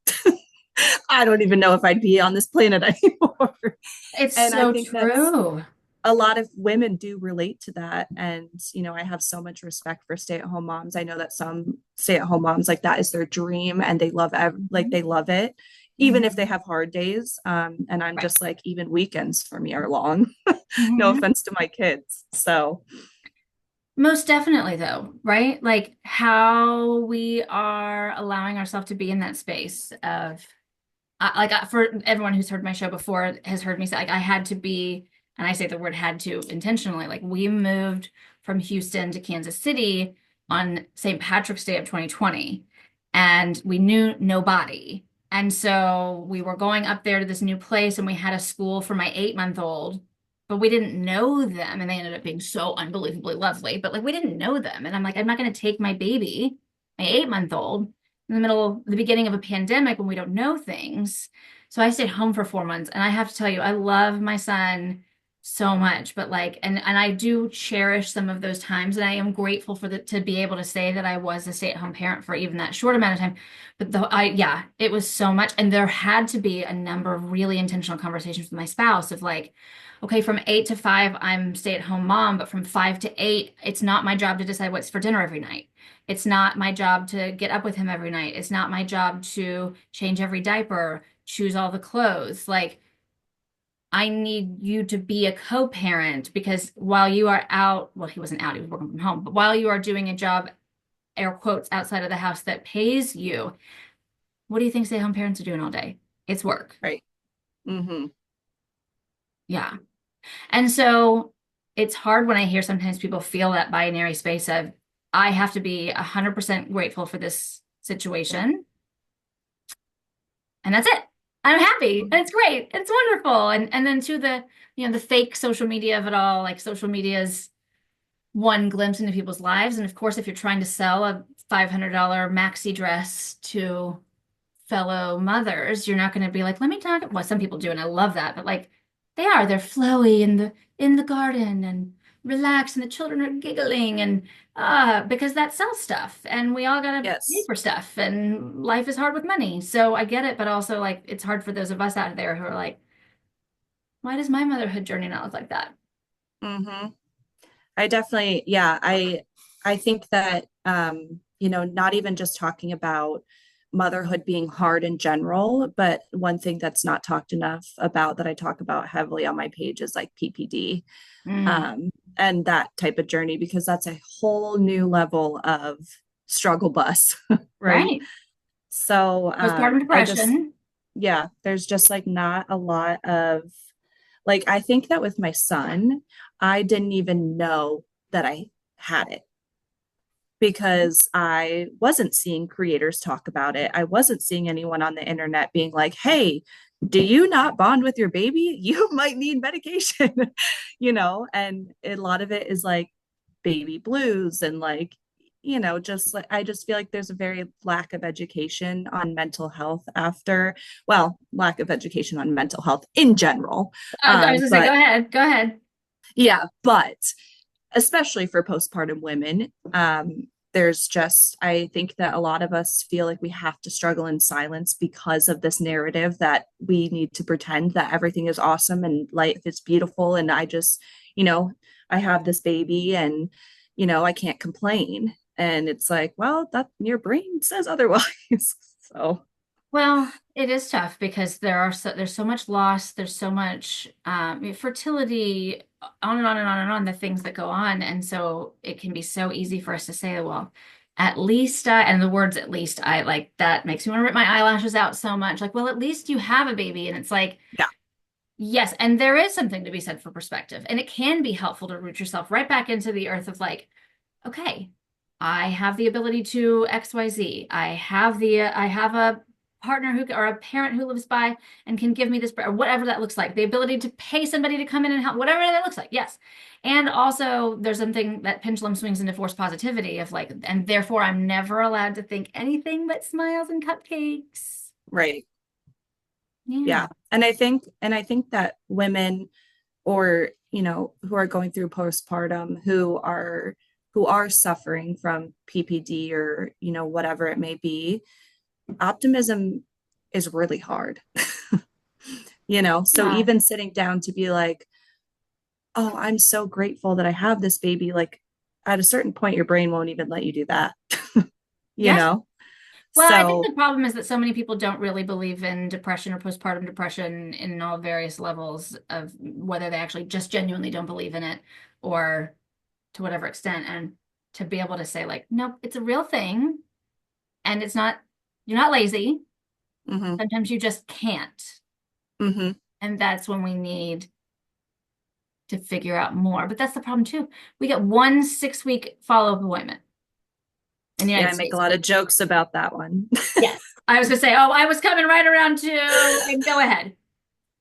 B: I don't even know if I'd be on this planet anymore.
A: It's
B: And I
A: so
B: think that's
A: true.
B: a lot of women do relate to that. And, I have so much respect for stay-at-home moms. I know that some stay-at-home moms like that is their dream and they love like
A: Mhm.
B: they love it, even if they
A: Mhm.
B: have hard days. And I'm
A: Right.
B: just like, even weekends for me are long. No
A: Mhm.
B: offense to my kids. So
A: Most definitely, though, right? Like how we are allowing ourselves to be in that space of, for everyone who's heard my show before has heard me say, like, I had to be, and I say the word had to intentionally, like, we moved from Houston to Kansas City on St. Patrick's Day of 2020, and we knew nobody. And so we were going up there to this new place, and we had a school for my 8-month-old, but we didn't know them, and they ended up being so unbelievably lovely. But like, we didn't know them, and I'm like, I'm not going to take my baby, my 8-month-old, in the beginning of a pandemic when we don't know things. So I stayed home for 4 months, and I have to tell you, I love my son so much, but like, and I do cherish some of those times, and I am grateful for the to be able to say that I was a stay-at-home parent for even that short amount of time. But yeah, it was so much, and there had to be a number of really intentional conversations with my spouse of like, okay, from 8 to 5, I'm stay-at-home mom, but from 5 to 8, it's not my job to decide what's for dinner every night. It's not my job to get up with him every night. It's not my job to change every diaper, choose all the clothes. Like, I need you to be a co-parent because while you are out, well, he wasn't out, he was working from home, but while you are doing a job, air quotes, outside of the house that pays you, what do you think stay-home parents are doing all day? It's work.
B: right. Mm-hmm.
A: Yeah. And so it's hard when I hear sometimes people feel that binary space of, I have to be 100% grateful for this
B: Yeah.
A: situation and that's it. I'm happy. And it's great. It's wonderful. And then to the fake social media of it all, like social media is one glimpse into people's lives. And of course, if you're trying to sell a $500 maxi dress to fellow mothers, you're not going to be like, let me talk. Well, some people do, and I love that, but like they're flowy in the garden and relaxed, and the children are giggling, and because that sells stuff, and we all gotta pay
B: Yes.
A: for stuff, and life is hard with money. So I get it, but also like it's hard for those of us out there who are like, why does my motherhood journey not look like that?
B: Mm-hmm. I definitely, yeah, I think that not even just talking about motherhood being hard in general, but one thing that's not talked enough about that I talk about heavily on my page is like PPD,
A: Mm,
B: um, and that type of journey because that's a whole new level of struggle bus, right?
A: right.
B: So
A: Postpartum
B: I just,
A: depression.
B: yeah, there's just like not a lot of like, I think that with my son, I didn't even know that I had it because I wasn't seeing creators talk about it. I wasn't seeing anyone on the internet being like, hey, do you not bond with your baby? You might need medication, and a lot of it is like baby blues and like, just like I just feel like there's a very lack of education on mental health lack of education on mental health in general.
A: I was gonna say, go
B: But
A: ahead, go ahead.
B: yeah, but especially for postpartum women, there's just, I think that a lot of us feel like we have to struggle in silence because of this narrative that we need to pretend that everything is awesome and life is beautiful. And you know, I have this baby and, I can't complain. And it's like, well, that your brain says otherwise. So,
A: Well, it is tough because there's so much loss, there's so much fertility, on and on and on and on, the things that go on, and so it can be so easy for us to say, well, at least, and the words "at least," I like that makes me want to rip my eyelashes out so much. Like, well, at least you have a baby, and it's like,
B: yeah.
A: Yes, and there is something to be said for perspective, and it can be helpful to root yourself right back into the earth of like, okay, I have the ability to XYZ. I have a partner who or a parent who lives by and can give me this or whatever that looks like. The ability to pay somebody to come in and help, whatever that looks like. Yes. And also there's something that pendulum swings into forced positivity of like, and therefore I'm never allowed to think anything but smiles and cupcakes.
B: Right.
A: Yeah.
B: Yeah. And I think that women or, who are going through postpartum who are suffering from PPD or, whatever it may be, optimism is really hard. So
A: Yeah.
B: even sitting down to be like, oh, I'm so grateful that I have this baby, like at a certain point your brain won't even let you do that. you
A: Yes.
B: know
A: Well, I think
B: so
A: the problem is that so many people don't really believe in depression or postpartum depression in all various levels of whether they actually just genuinely don't believe in it or to whatever extent. And to be able to say, like, nope, it's a real thing and it's not, you're not lazy.
B: hmm
A: Sometimes you just can't.
B: hmm
A: And that's when we need to figure out more. But that's the problem too. We get one 6 week follow-up appointment in the
B: yeah,
A: United
B: I make a
A: States.
B: lot of jokes about that one.
A: Yes. I was gonna say, oh, I was coming right around to, and go ahead.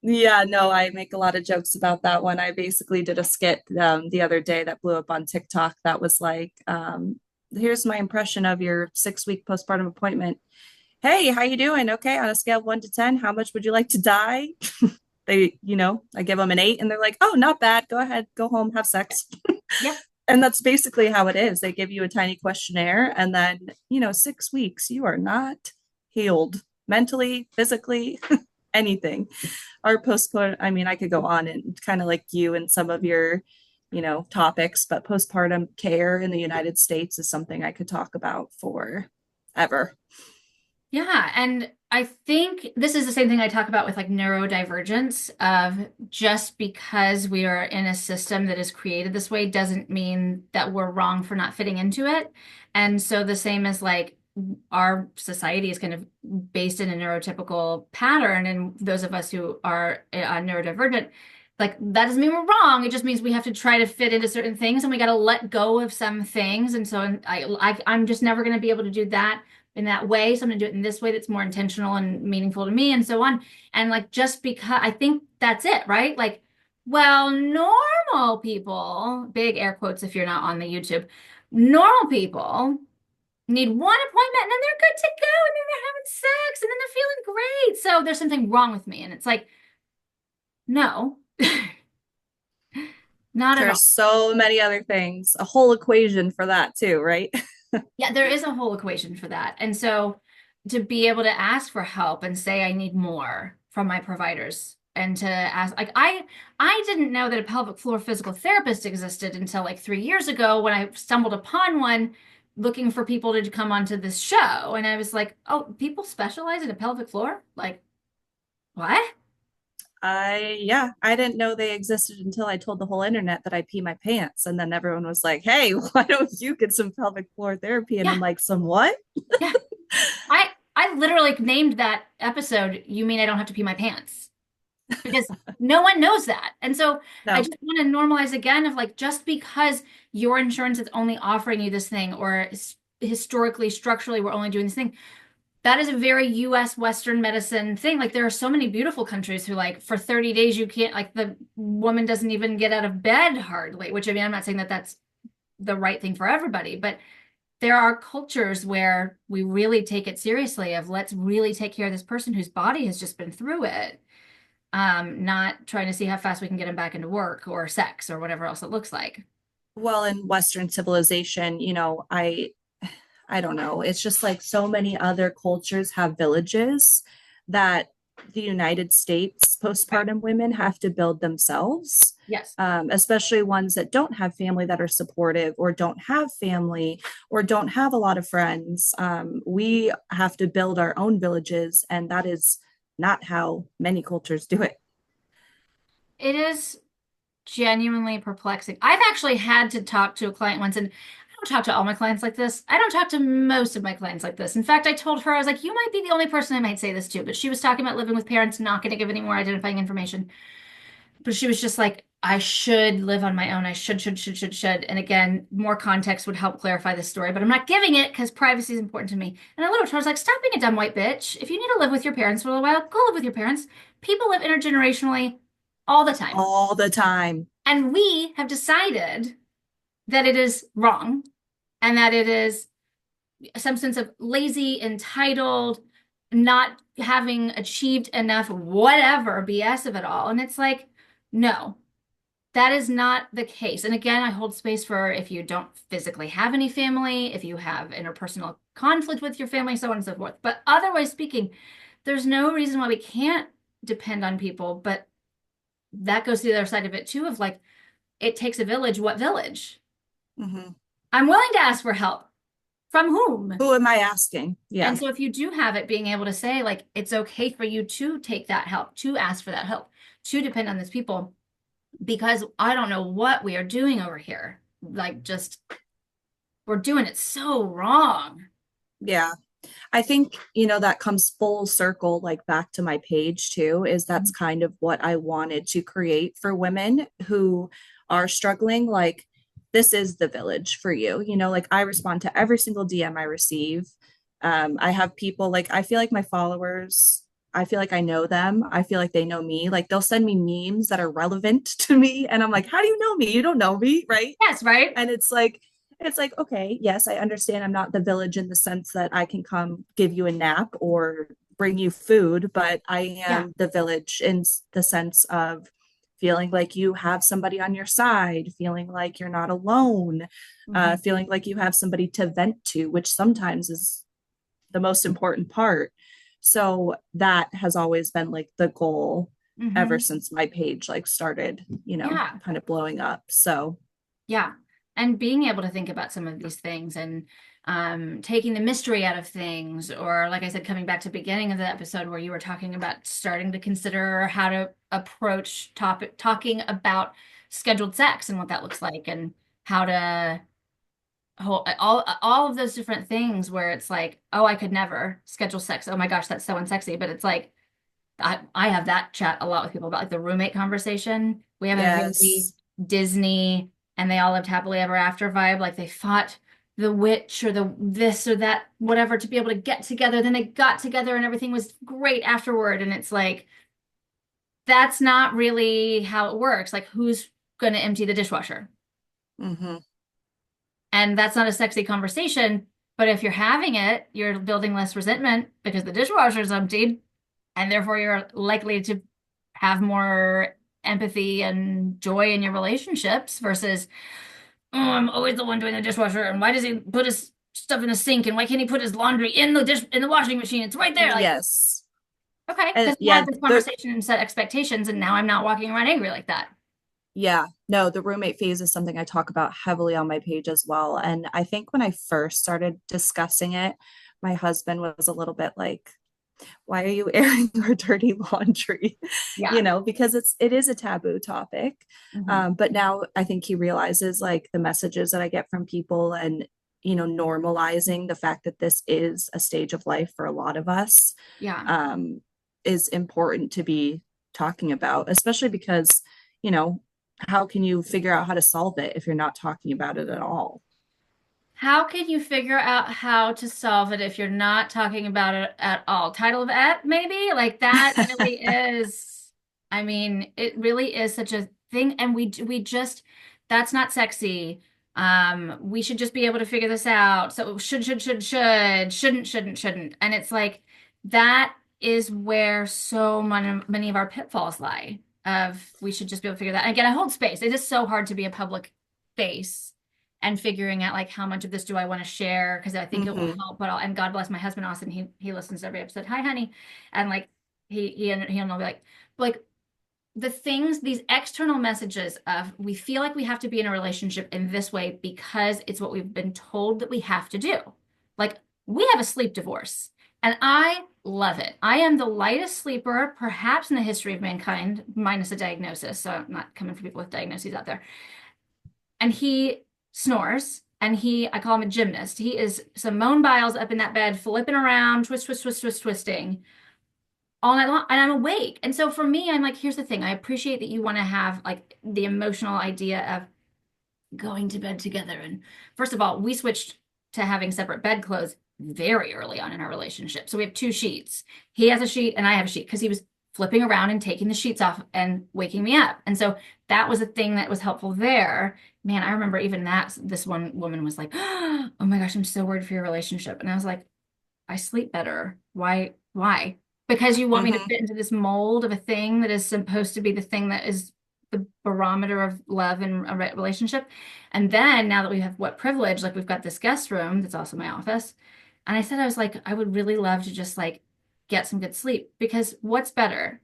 B: Yeah, no, I make a lot of jokes about that one. I basically did a skit the other day that blew up on TikTok that was like, here's my impression of your 6 week postpartum appointment. Hey, how you doing? Okay, on a scale of 1 to 10, how much would you like to die? I give them an 8 and they're like, oh, not bad. Go ahead, go home, have sex.
A: Yep.
B: And that's basically how it is. They give you a tiny questionnaire, and then, 6 weeks, you are not healed mentally, physically, anything. Our postpartum, I mean, I could go on and kind of like you and some of your, topics, but postpartum care in the United States is something I could talk about forever.
A: Yeah, and I think this is the same thing I talk about with like neurodivergence of just because we are in a system that is created this way doesn't mean that we're wrong for not fitting into it. And so the same as like our society is kind of based in a neurotypical pattern, and those of us who are neurodivergent, like that doesn't mean we're wrong. It just means we have to try to fit into certain things, and we got to let go of some things. And so I'm just never going to be able to do that in that way. So I'm going to do it in this way that's more intentional and meaningful to me and so on. And like, just because I think that's it, right? Like, well, normal people, big air quotes if you're not on the YouTube, normal people need one appointment and then they're good to go and then they're having sex and then they're feeling great. So there's something wrong with me. And it's like, no, not at
B: There are
A: all.
B: so many other things, a whole equation for that too, right?
A: Yeah, there is a whole equation for that. And so to be able to ask for help and say I need more from my providers and to ask like I didn't know that a pelvic floor physical therapist existed until like 3 years ago when I stumbled upon one looking for people to come onto this show. And I was like, oh, people specialize in a pelvic floor? Like, what?
B: I didn't know they existed until I told the whole internet that I pee my pants. And then everyone was like, hey, why don't you get some pelvic floor therapy? And I'm
A: Yeah,
B: like, some what?
A: yeah. I literally named that episode, You Mean I Don't Have to Pee My Pants? Because no one knows that. And so I
B: No.
A: just want to normalize again of like just because your insurance is only offering you this thing or historically, structurally, we're only doing this thing. That is a very US Western medicine thing. Like there are so many beautiful countries who like for 30 days you can't like the woman doesn't even get out of bed hardly, which I mean I'm not saying that that's the right thing for everybody, but there are cultures where we really take it seriously of let's really take care of this person whose body has just been through it, not trying to see how fast we can get them back into work or sex or whatever else it looks like.
B: Well, in Western civilization, I don't know. It's just like so many other cultures have villages that the United States
A: Right.
B: postpartum women have to build themselves,
A: Yes.
B: especially ones that don't have family that are supportive or don't have family or don't have a lot of friends. We have to build our own villages, and that is not how many cultures do it.
A: It is genuinely perplexing. I've actually had to talk to a client once, and I don't talk to all my clients like this. I don't talk to most of my clients like this. In fact, I told her, I was like, you might be the only person I might say this to, but she was talking about living with parents, not going to give any more identifying information. but she was just like, I should live on my own. I should. And again, more context would help clarify the story, but I'm not giving it because privacy is important to me. And I looked at her, I was like, stop being a dumb white bitch. If you need to live with your parents for a little while, go live with your parents. People live intergenerationally all the time.
B: All the time.
A: And we have decided that it is wrong and that it is some sense of lazy, entitled, not having achieved enough, whatever BS of it all. And it's like, no, that is not the case. And again, I hold space for if you don't physically have any family, if you have interpersonal conflict with your family, so on and so forth. But otherwise speaking, there's no reason why we can't depend on people. But that goes to the other side of it too, of like, it takes a village. What village?
B: Hmm.
A: I'm willing to ask for help. From whom?
B: Who am I asking?
A: And
B: Yeah.
A: so if you do have it, being able to say, like, it's okay for you to take that help, to ask for that help, to depend on these people, because I don't know what we are doing over here. Like, just, we're doing it so wrong.
B: Yeah. I think, that comes full circle, like back to my page too, is that's kind of what I wanted to create for women who are struggling. Like, this is the village for you. Like I respond to every single DM I receive. I have people like, I feel like my followers, I feel like I know them. I feel like they know me. Like they'll send me memes that are relevant to me. And I'm like, how do you know me? You don't know me, right?
A: Yes, right?
B: And it's like, okay, yes, I understand I'm not the village in the sense that I can come give you a nap or bring you food, but I
A: Yeah.
B: am the village in the sense of feeling like you have somebody on your side, feeling like you're not alone,
A: Hmm.
B: feeling like you have somebody to vent to, which sometimes is the most important part. So that has always been like the goal ever
A: Hmm.
B: since my page like started,
A: Yeah.
B: kind of blowing up. So,
A: Yeah. And being able to think about some of these things and taking the mystery out of things, or like I said, coming back to the beginning of the episode where you were talking about starting to consider how to approach talking about scheduled sex and what that looks like, and how to hold all of those different things where it's like, oh, I could never schedule sex. Oh my gosh, that's so unsexy. But it's like I have that chat a lot with people about like the roommate conversation. We have a very
B: yes.
A: Disney and they all lived happily ever after vibe. Like they fought the witch or the this or that, whatever, to be able to get together. Then they got together and everything was great afterward. And it's like, that's not really how it works. Like, who's going to empty the dishwasher?
B: Mm-hmm.
A: And that's not a sexy conversation. But if you're having it, you're building less resentment because the dishwasher's emptied, and therefore you're likely to have more empathy and joy in your relationships versus, oh, I'm always the one doing the dishwasher, and why does he put his stuff in the sink, and why can't he put his laundry in the washing machine? It's right there. Like,
B: Yes.
A: okay,
B: And
A: because we
B: yeah,
A: had this
B: the
A: conversation and set expectations, and now I'm not walking around angry like that.
B: yeah, no, the roommate phase is something I talk about heavily on my page as well. And I think when I first started discussing it, my husband was a little bit like, why are you airing our dirty laundry?
A: Yeah.
B: Because it is a taboo topic.
A: Hmm.
B: But now I think he realizes like the messages that I get from people and normalizing the fact that this is a stage of life for a lot of us
A: Yeah.
B: um, is important to be talking about, especially because, you know, how can you figure out how to solve it if you're not talking about it at all?
A: How can you figure out how to solve it if you're not talking about it at all? Title of it, maybe? Like that really is, I mean, it really is such a thing. And we just, that's not sexy. We should just be able to figure this out. So shouldn't. And it's like that is where so many of our pitfalls lie. Of we should just be able to figure that. And again, I hold space. It is so hard to be a public face and figuring out like how much of this do I want to share because I think it will
B: Hmm.
A: help. But and God bless my husband Austin, he listens to every episode. Hi, honey, and like he'll be like the things, these external messages of we feel like we have to be in a relationship in this way because it's what we've been told that we have to do. Like we have a sleep divorce, and I love it. I am the lightest sleeper perhaps in the history of mankind, minus a diagnosis. So I'm not coming for people with diagnoses out there, and he snores and I call him a gymnast. He is Simone Biles up in that bed, flipping around, twisting all night long and I'm awake. And so for me, I'm like, here's the thing. I appreciate that you want to have like the emotional idea of going to bed together. And first of all, we switched to having separate bed clothes very early on in our relationship. So we have two sheets. He has a sheet and I have a sheet because he was flipping around and taking the sheets off and waking me up. And so that was a thing that was helpful there. Man, I remember even that this one woman was like, "Oh my gosh, I'm so worried for your relationship." And I was like, I sleep better. Why? Why? Because you want me to
B: Hmm.
A: fit into this mold of a thing that is supposed to be the thing that is the barometer of love and a relationship. And then now that we have what privilege, like we've got this guest room that's also my office. And I said, I was like, I would really love to just like get some good sleep because what's better?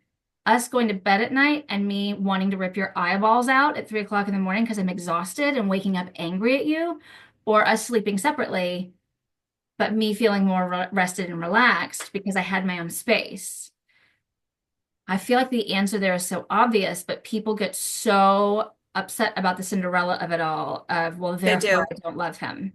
A: Us going to bed at night and me wanting to rip your eyeballs out at 3 o'clock in the morning because I'm exhausted and waking up angry at you, or us sleeping separately but me feeling more rested and relaxed because I had my own space. I feel like the answer there is so obvious, but people get so upset about the Cinderella of it all, of, well,
B: They
A: therefore
B: do.
A: I don't love him.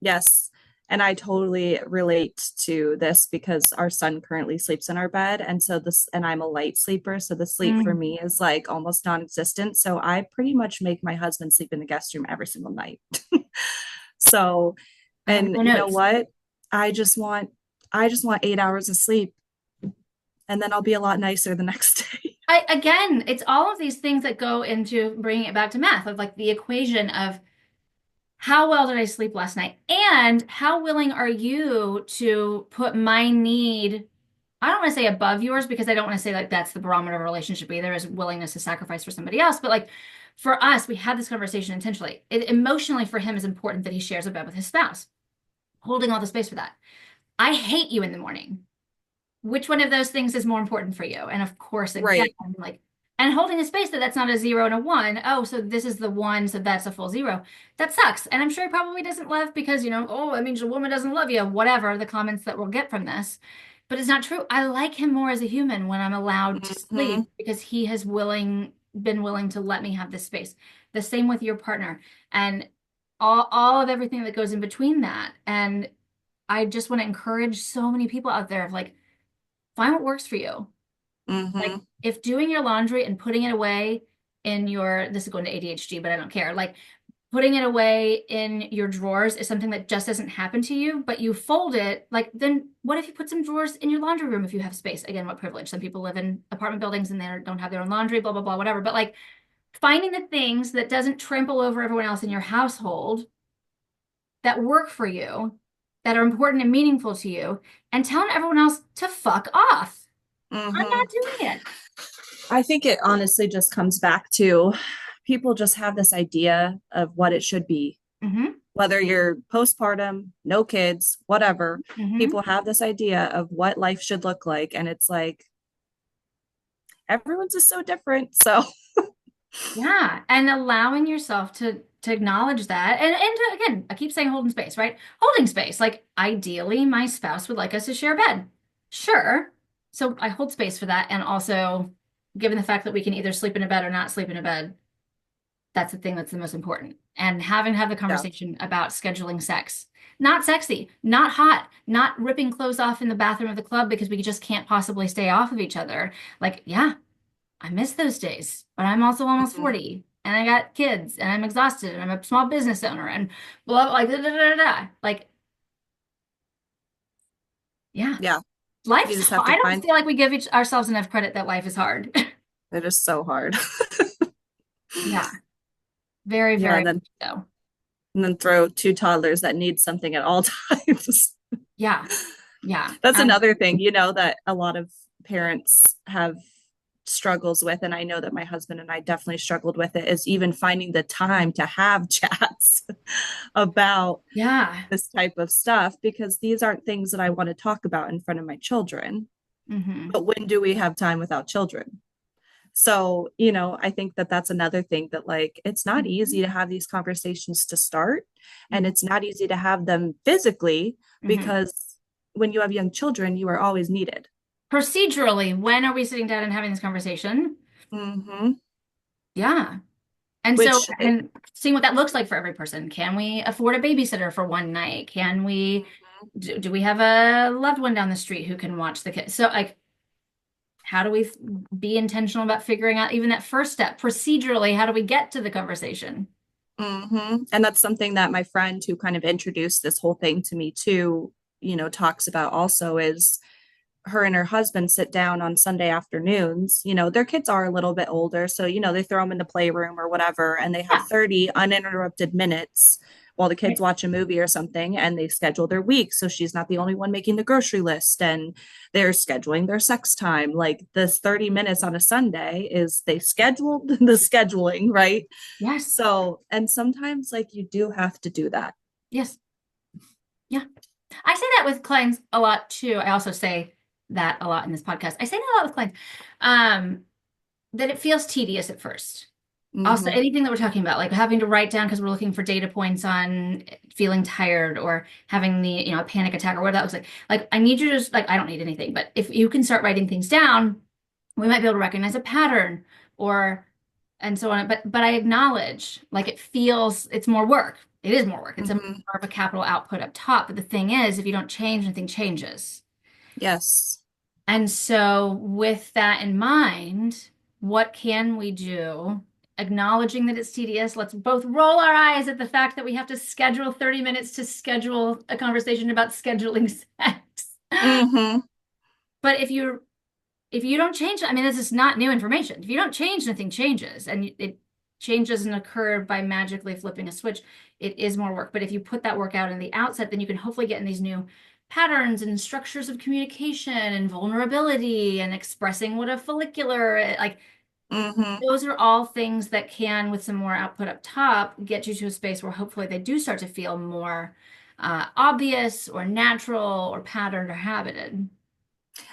B: Yes. And I totally relate to this because our son currently sleeps in our bed. And so this, and I'm a light sleeper. So the sleep for
A: Mm,
B: me is like almost non-existent. So I pretty much make my husband sleep in the guest room every single night. So,
A: I have
B: and
A: no
B: you know
A: notes.
B: what? I just want, I just want 8 hours of sleep and then I'll be a lot nicer the next day.
A: Again, it's all of these things that go into bringing it back to math of like the equation of how well did I sleep last night? And how willing are you to put my need, I don't want to say above yours because I don't want to say like that's the barometer of a relationship either, is willingness to sacrifice for somebody else. But like for us, we had this conversation intentionally. Emotionally for him is important that he shares a bed with his spouse, holding all the space for that. I hate you in the morning. Which one of those things is more important for you? And of course, again,
B: Right.
A: like, and holding a space that's not a zero and a one. Oh, so this is the one, so that's a full zero. That sucks. And I'm sure he probably doesn't love because, oh, that means your woman doesn't love you, whatever the comments that we'll get from this. But it's not true. I like him more as a human when I'm allowed to
B: Hmm.
A: sleep because he has been willing to let me have this space. The same with your partner and all of everything that goes in between that. And I just want to encourage so many people out there of like, find what works for you. Like
B: Hmm.
A: if doing your laundry and putting it away in your, this is going to ADHD, but I don't care. Like putting it away in your drawers is something that just doesn't happen to you, but you fold it, like then what if you put some drawers in your laundry room if you have space? Again, what privilege. Some people live in apartment buildings and they don't have their own laundry, blah, blah, blah, whatever. But like finding the things that doesn't trample over everyone else in your household that work for you, that are important and meaningful to you, and telling everyone else to fuck off. I'm
B: Hmm.
A: not doing it.
B: I think it honestly just comes back to people just have this idea of what it should be.
A: Hmm.
B: Whether you're postpartum, no kids, whatever,
A: Hmm.
B: people have this idea of what life should look like. And it's like, everyone's just so different. So,
A: Yeah, and allowing yourself to acknowledge that, and to, again, I keep saying holding space, right? Holding space. Like ideally, my spouse would like us to share a bed. Sure. So I hold space for that, and also, given the fact that we can either sleep in a bed or not sleep in a bed, that's the thing that's the most important. And having to have the
B: yeah.
A: conversation about scheduling sex. Not sexy, not hot, not ripping clothes off in the bathroom of the club because we just can't possibly stay off of each other. Like, yeah, I miss those days, but I'm also almost
B: Mhm.
A: 40 and I got kids and I'm exhausted and I'm a small business owner and blah, blah, like, da, da, da, da, da. Like, yeah,
B: Yeah. You
A: life's,
B: just have to
A: I don't
B: find
A: feel like we give ourselves enough credit that life is hard.
B: it is so hard.
A: Yeah, very,
B: Yeah.
A: very much so.
B: And then throw two toddlers that need something at all times.
A: Yeah, yeah.
B: That's another thing, that a lot of parents have struggles with. And I know that my husband and I definitely struggled with it is even finding the time to have chats about
A: Yeah.
B: this type of stuff because these aren't things that I want to talk about in front of my children.
A: Hmm.
B: But when do we have time without children? So, I think that that's another thing that like it's not easy to have these conversations to start and it's not easy to have them physically
A: Hmm.
B: because when you have young children, you are always needed.
A: Procedurally, when are we sitting down and having this conversation?
B: Hmm.
A: Yeah. And so,
B: Which it,
A: and seeing what that looks like for every person. Can we afford a babysitter for one night? Can we, do we have a loved one down the street who can watch the kids? So, like, How do we be intentional about figuring out even that first step procedurally? How do we get to the conversation?
B: And that's something that my friend who kind of introduced this whole thing to me too, talks about also is her and her husband sit down on Sunday afternoons. Their kids are a little bit older, so they throw them in the playroom or whatever, and they have
A: Yeah.
B: 30 uninterrupted minutes while the kids
A: Right.
B: watch a movie or something, and they schedule their week so she's not the only one making the grocery list, and they're scheduling their sex time. Like this 30 minutes on a Sunday is they scheduled the scheduling, right?
A: Yes.
B: So, and sometimes like you do have to do that.
A: Yes. Yeah. I say that with clients a lot too. I also say that a lot in this podcast. I say that a lot with clients. Um, that it feels tedious at first. Also,
B: Mm-hmm.
A: anything that we're talking about, like having to write down because we're looking for data points on feeling tired or having a panic attack or what that looks like. Like, I need you to just, like, I don't need anything, but if you can start writing things down, we might be able to recognize a pattern or, and so on. But I acknowledge, like, it's more work. It is more work. It's
B: Mm-hmm.
A: more of a capital output up top. But the thing is, if you don't change, nothing changes.
B: Yes.
A: And so, with that in mind, what can we do? Acknowledging that it's tedious, let's both roll our eyes at the fact that we have to schedule 30 minutes to schedule a conversation about scheduling sex.
B: Mm-hmm.
A: But if you don't change, I mean, this is not new information. If you don't change, nothing changes. And it change doesn't occur by magically flipping a switch. It is more work. But if you put that work out in the outset, then you can hopefully get in these new patterns and structures of communication and vulnerability and expressing what a follicular, like
B: Mm-hmm.
A: those are all things that can, with some more output up top, get you to a space where hopefully they do start to feel more obvious or natural or patterned or habited.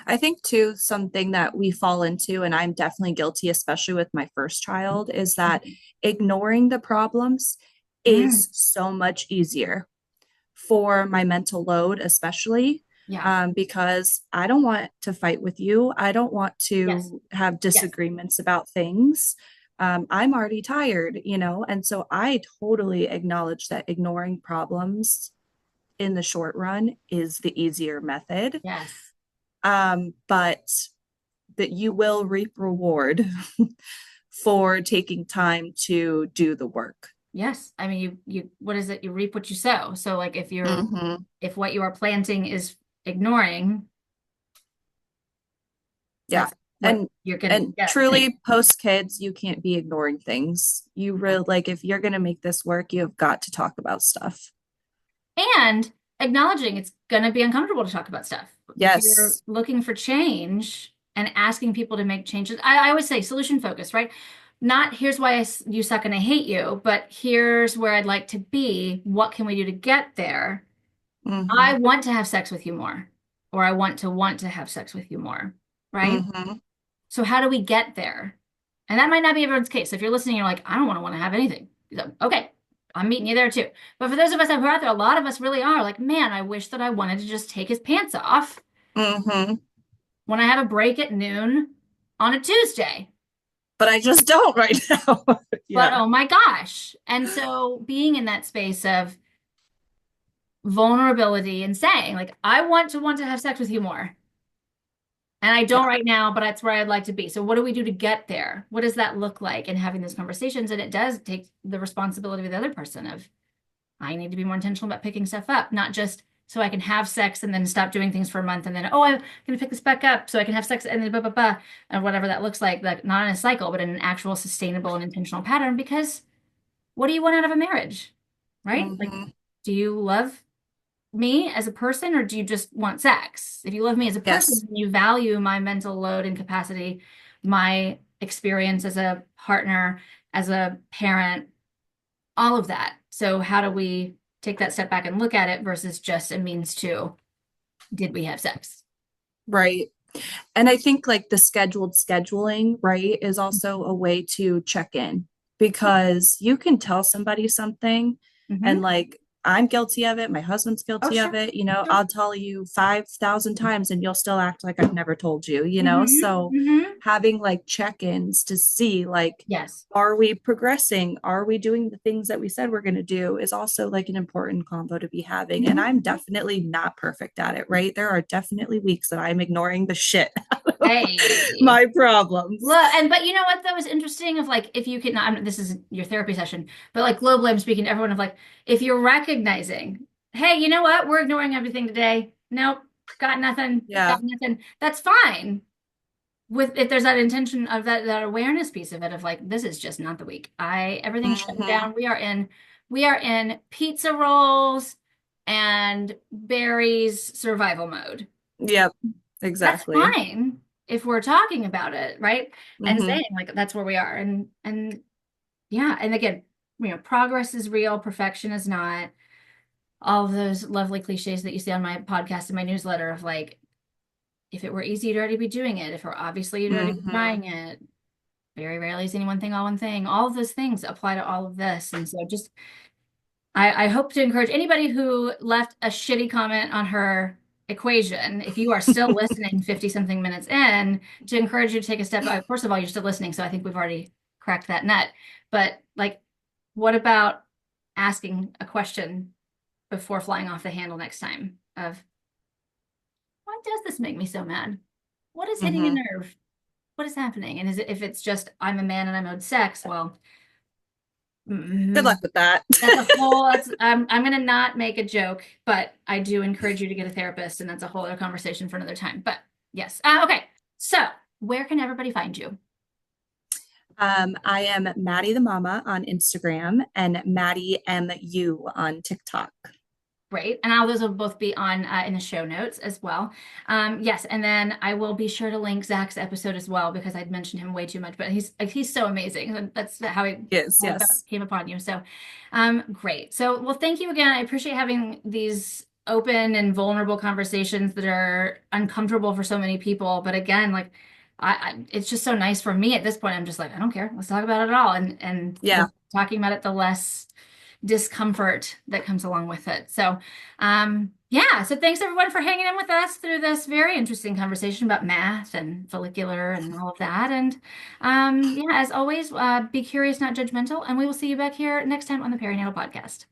B: I think too, something that we fall into, and I'm definitely guilty, especially with my first child, is that ignoring the problems
A: Mm,
B: is so much easier for my mental load, especially
A: yeah.
B: because I don't want to fight with you. I don't want
A: Yes.
B: to have
A: Yes.
B: disagreements about things. I'm already tired, and so I totally acknowledge that ignoring problems in the short run is the easier method.
A: Yes.
B: But that you will reap reward for taking time to do the work.
A: Yes. I mean, you, what is it? You reap what you sow. So like
B: Mm-hmm.
A: if what you are planting is ignoring,
B: Yeah.
A: that's what
B: And
A: you're going to
B: and
A: get.
B: truly post kids, you can't be ignoring things. You really like if you're gonna make this work, you have got to talk about stuff.
A: And acknowledging it's going to be uncomfortable to talk about stuff. If you're
B: Yes.
A: looking for change and asking people to make changes, I always say solution focused, right? Not here's why you suck and I hate you, but here's where I'd like to be. What can we do to get there?
B: Mm-hmm.
A: I want to have sex with you more, or I want to have sex with you more, right?
B: Mm-hmm.
A: So how do we get there? And that might not be everyone's case. If you're listening, you're like, I don't want to have anything. So, okay, I'm meeting you there too. But for those of us who are out there, a lot of us really are like, man, I wish that I wanted to just take his pants off
B: Mm-hmm.
A: when I have a break at noon on a Tuesday.
B: But I just don't right now.
A: But
B: Yeah.
A: oh my gosh. And so being in that space of vulnerability and saying, like, I want to have sex with you more. And I don't
B: Yeah.
A: right now, but that's where I'd like to be. So what do we do to get there? What does that look like? And having those conversations, and it does take the responsibility of the other person of I need to be more intentional about picking stuff up, not just so I can have sex and then stop doing things for a month and then oh I'm gonna pick this back up so I can have sex and then blah blah blah and whatever that looks like not in a cycle but in an actual sustainable and intentional pattern because what do you want out of a marriage, right? Like,
B: Mm-hmm.
A: do you love me as a person or do you just want sex? If you love me as a person,
B: Yes.
A: then you value my mental load and capacity, my experience as a partner, as a parent, all of that. So how do we take that step back and look at it versus just a means to did we have sex?
B: Right. And I think like the scheduled scheduling, right, is also a way to check in because you can tell somebody something and
A: Mm-hmm.
B: like I'm guilty of it. My husband's
A: Oh,
B: guilty of
A: sure.
B: it.
A: Sure.
B: I'll tell you 5,000 times and you'll still act like I've never told you, So
A: Hmm.
B: having like check-ins to see like,
A: Yes.
B: are we progressing? Are we doing the things that we said we're going to do is also like an important combo to be having. And I'm
A: Hmm.
B: definitely not perfect at it, right? There are definitely weeks that I'm ignoring the shit out of
A: Hey.
B: my problems.
A: Look, and but you know what? That was interesting. Of like, if you can, this is your therapy session, but like globally, I'm speaking to everyone of like, if you're recognizing, hey, you know what? We're ignoring everything today. Nope, got nothing. Got
B: Yeah.
A: nothing. That's fine. With if there's that intention of that awareness piece of it of like, this is just not the week. Everything's shutting
B: Hmm.
A: down. We are in pizza rolls and berries survival mode.
B: Yep.
A: That's
B: Exactly.
A: fine if we're talking about it, right? And
B: Hmm.
A: saying like that's where we are. And yeah, and again, progress is real, perfection is not. All of those lovely cliches that you see on my podcast and my newsletter of like, if it were easy, you'd already be doing it. If it were obviously you'd already be
B: Hmm.
A: trying it. Very rarely is any one thing all one thing. All of those things apply to all of this. And so just I hope to encourage anybody who left a shitty comment on her equation, if you are still listening 50 something minutes in, to encourage you to take a step. First of all, you're still listening, so I think we've already cracked that nut. But like, what about asking a question before flying off the handle next time of why does this make me so mad? What is hitting a
B: Hmm.
A: nerve? What is happening? And is it if it's just I'm a man and I'm owed sex? Well,
B: Good luck with that.
A: that's a whole, I'm gonna not make a joke, but I do encourage you to get a therapist, and that's a whole other conversation for another time. But yes. Okay. So where can everybody find you?
B: I am Maddie the Mama on Instagram and Maddie MU on TikTok.
A: Great. And all those will both be on in the show notes as well. Yes, and then I will be sure to link Zach's episode as well because I'd mentioned him way too much, but he's so amazing. And that's
B: Yes,
A: how I
B: yes.
A: came upon you. So great. So well, thank you again. I appreciate having these open and vulnerable conversations that are uncomfortable for so many people. But again, like it's just so nice for me at this point. I'm just like, I don't care. Let's talk about it all. And the
B: Yeah,
A: talking about it, the less discomfort that comes along with it. So, yeah. So thanks everyone for hanging in with us through this very interesting conversation about math and follicular and all of that. And yeah, as always, be curious, not judgmental. And we will see you back here next time on the Perinatal Podcast.